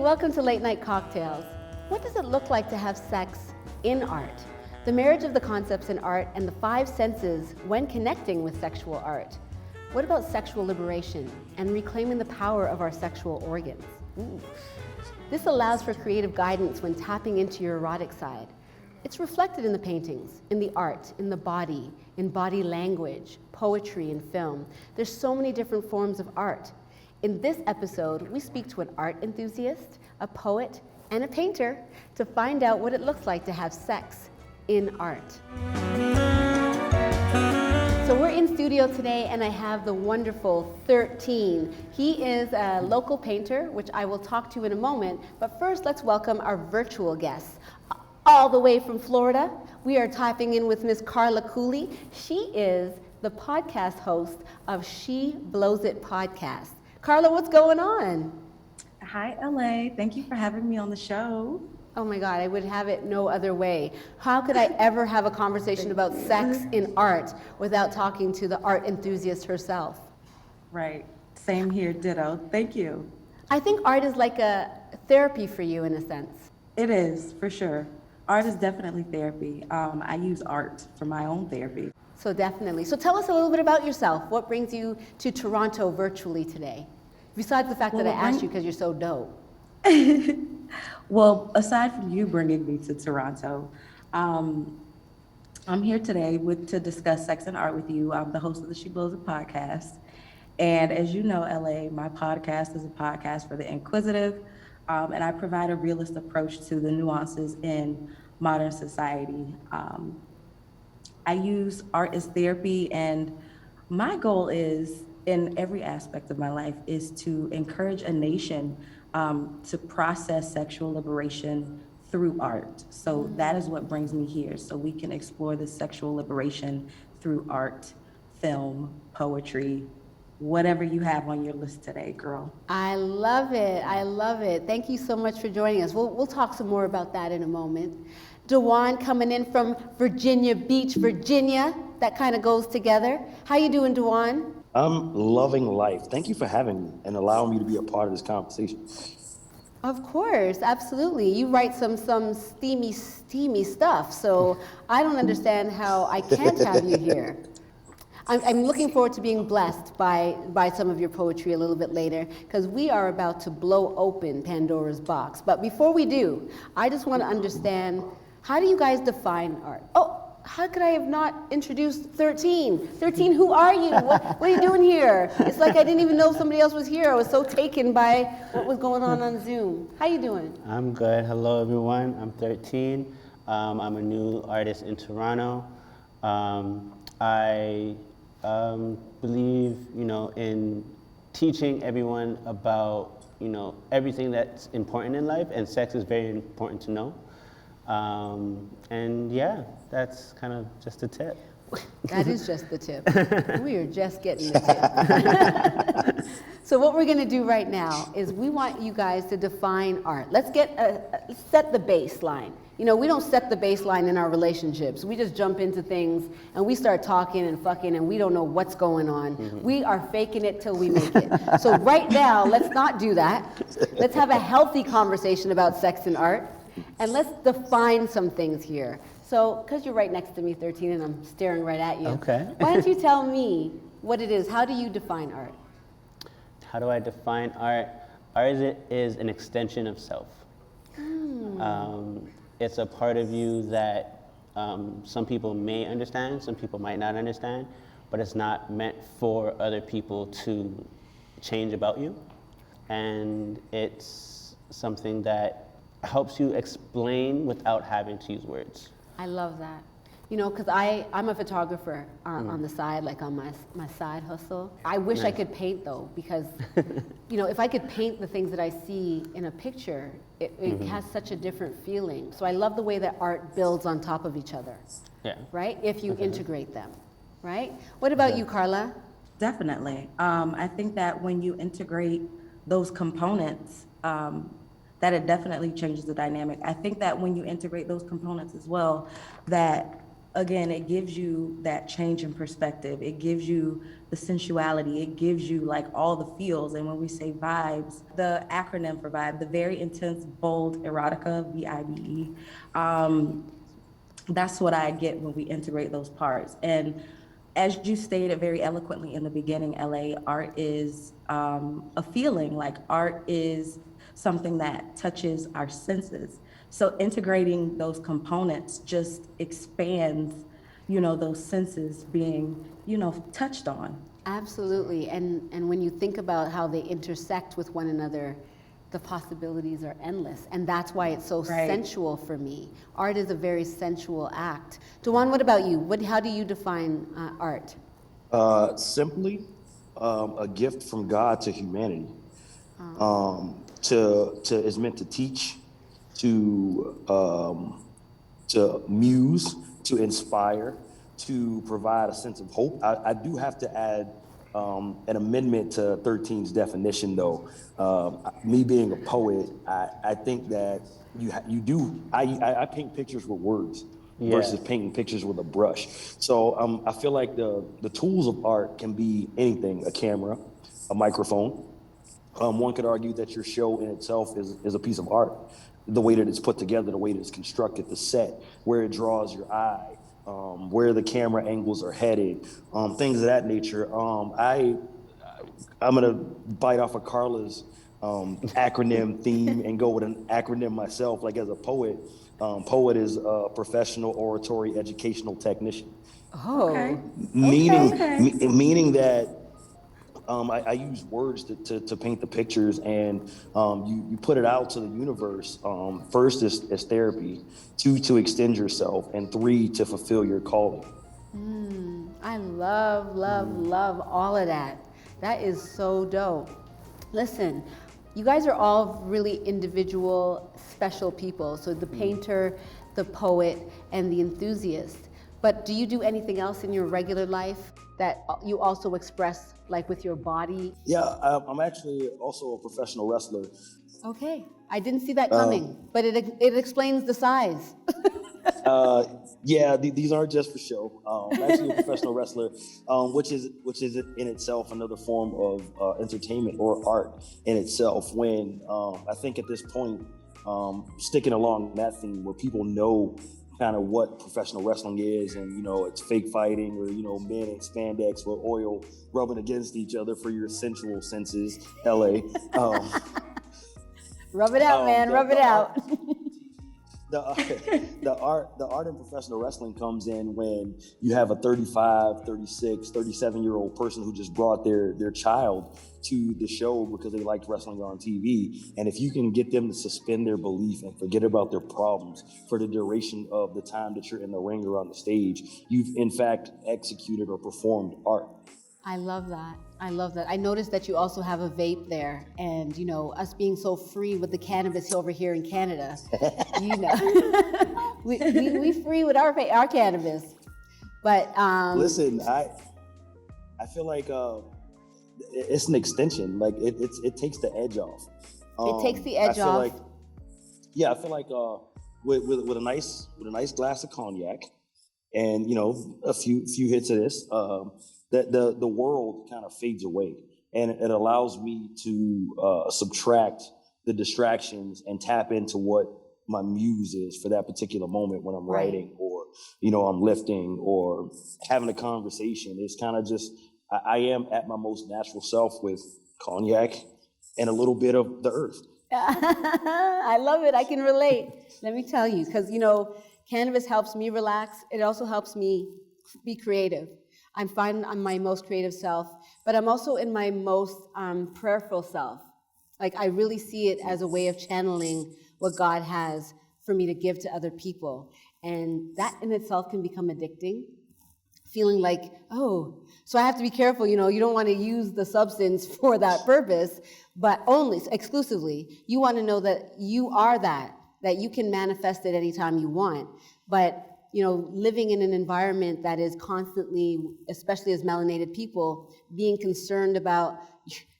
welcome to Late Night Cocktails. What does it look like to have sex in art? The marriage of the concepts in art and the five senses when connecting with sexual art. What about sexual liberation and reclaiming the power of our sexual organs? Ooh. This allows for creative guidance when tapping into your erotic side. It's reflected in the paintings, in the art, in the body, in body language, poetry, and film. There's so many different forms of art. In this episode, we speak to an art enthusiast, a poet, and a painter to find out what it looks like to have sex in art. So we're in studio today and I have the wonderful 13. He is a local painter, which I will talk to in a moment, but first let's welcome our virtual guests. All the way from Florida, we are typing in with Miss Carla Cooley. She is the podcast host of She Blows It podcast. Carla, what's going on? Hi, LA. Thank you for having me on the show. Oh my God, I would have it no other way. How could I ever have a conversation about sex in art without talking to the art enthusiast herself? Right. Same here, ditto. Thank you. I think art is like a therapy for you in a sense. It is, for sure. Art is definitely therapy. I use art for my own therapy. So definitely. So tell us a little bit about yourself. What brings you to Toronto virtually today? Besides the fact that I asked you because you're so dope. Well, aside from you bringing me to Toronto, I'm here today to discuss sex and art with you. I'm the host of the She Blows It podcast. And as you know, LA, my podcast is a podcast for the inquisitive, and I provide a realist approach to the nuances in modern society. I use art as therapy, and my goal is, in every aspect of my life, is to encourage a nation to process sexual liberation through art. So that is what brings me here, so we can explore the sexual liberation through art, film, poetry, whatever you have on your list today, girl. I love it. I love it. Thank you so much for joining us. We'll talk some more about that in a moment. Dewan coming in from Virginia Beach, Virginia. That kind of goes together. How you doing, Dewan? I'm loving life. Thank you for having me and allowing me to be a part of this conversation. Of course, absolutely. You write some steamy stuff, so I don't understand how I can't have you here. I'm looking forward to being blessed by some of your poetry a little bit later, because we are about to blow open Pandora's box. But before we do, I just want to understand, how do you guys define art? Oh, how could I have not introduced 13? 13, who are you? What are you doing here? It's like I didn't even know somebody else was here. I was so taken by what was going on Zoom. How you doing? I'm good. Hello, everyone. I'm 13. I'm a new artist in Toronto. I believe, in teaching everyone about, everything that's important in life, and sex is very important to know. And yeah, that's kind of just a tip. That is just the tip. We are just getting the tip. So what we're going to do right now is we want you guys to define art. Let's set the baseline. We don't set the baseline in our relationships. We just jump into things and we start talking and fucking and we don't know what's going on. Mm-hmm. We are faking it till we make it. So right now, let's not do that. Let's have a healthy conversation about sex and art. And let's define some things here. So, because you're right next to me, 13, and I'm staring right at you. Okay. Why don't you tell me what it is? How do you define art? How do I define art? Art is an extension of self. It's a part of you that some people may understand, some people might not understand, but it's not meant for other people to change about you. And it's something that helps you explain without having to use words. I love that. Because I'm a photographer on the side, like on my side hustle. I wish I could paint though, because, if I could paint the things that I see in a picture, it has such a different feeling. So I love the way that art builds on top of each other, right? If you integrate them, right? What about you, Carla? Definitely. I think that when you integrate those components, that it definitely changes the dynamic. I think that when you integrate those components as well, that again, it gives you that change in perspective. It gives you the sensuality. It gives you like all the feels. And when we say vibes, the acronym for vibe, the very intense, bold erotica, VIBE, that's what I get when we integrate those parts. And as you stated very eloquently in the beginning, LA, art is a feeling. Like art is something that touches our senses. So integrating those components just expands, those senses being, touched on. Absolutely. And when you think about how they intersect with one another, the possibilities are endless. And that's why it's so Right. sensual for me. Art is a very sensual act. Dewan, what about you? How do you define art? Simply, a gift from God to humanity. Is meant to teach, to muse, to inspire, to provide a sense of hope. I do have to add an amendment to 13's definition, though. Me being a poet, I think that you do. I paint pictures with words versus painting pictures with a brush. So I feel like the tools of art can be anything: a camera, a microphone. One could argue that your show in itself is a piece of art. The way that it's put together, the way that it's constructed, the set, where it draws your eye, where the camera angles are headed, things of that nature. I'm gonna bite off of Carla's acronym theme and go with an acronym myself. Like as a poet, poet is a professional oratory educational technician, Oh, Okay. meaning Okay. meaning that I use words to paint the pictures, and you put it out to the universe. First is therapy, two, to extend yourself, and three, to fulfill your calling. I love, love, love all of that. That is so dope. Listen, you guys are all really individual, special people. So the painter, the poet, and the enthusiast. But do you do anything else in your regular life that you also express, like with your body? Yeah, I'm actually also a professional wrestler. Okay, I didn't see that coming, but it explains the size. Yeah, these aren't just for show. I'm actually a professional wrestler, which is in itself another form of entertainment or art in itself. When I think at this point, sticking along that theme, where people know kind of what professional wrestling is, and it's fake fighting, or men in spandex with oil rubbing against each other for your sensual senses. LA. Rub it out, man, rub it out. The art in professional wrestling comes in when you have a 35, 36, 37-year-old person who just brought their child to the show because they liked wrestling on TV. And if you can get them to suspend their belief and forget about their problems for the duration of the time that you're in the ring or on the stage, you've in fact executed or performed art. I love that. I love that. I noticed that you also have a vape there, and us being so free with the cannabis over here in Canada, we free with our cannabis. But Listen, I feel like it's an extension. Like it takes the edge off. It takes the edge I feel off. Like, yeah, I feel like with a nice glass of cognac, and a few hits of this, that the world kind of fades away, and it allows me to subtract the distractions and tap into what my muse is for that particular moment when I'm writing, or I'm lifting or having a conversation. It's kind of just I am at my most natural self with cognac and a little bit of the earth. I love it. I can relate. Let me tell you, because cannabis helps me relax. It also helps me be creative. I'm fine on my most creative self, but I'm also in my most prayerful self. Like I really see it as a way of channeling what God has for me to give to other people. And that in itself can become addicting. Feeling like, oh, so I have to be careful, you don't want to use the substance for that purpose, but only, exclusively. You want to know that you are that you can manifest it anytime you want. But, living in an environment that is constantly, especially as melanated people, being concerned about,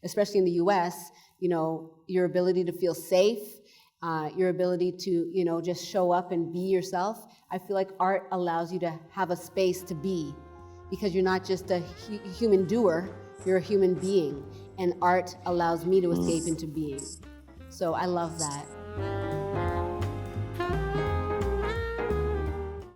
especially in the US, your ability to feel safe your ability to, just show up and be yourself. I feel like art allows you to have a space to be, because you're not just a human doer, you're a human being, and art allows me to escape into being. So I love that.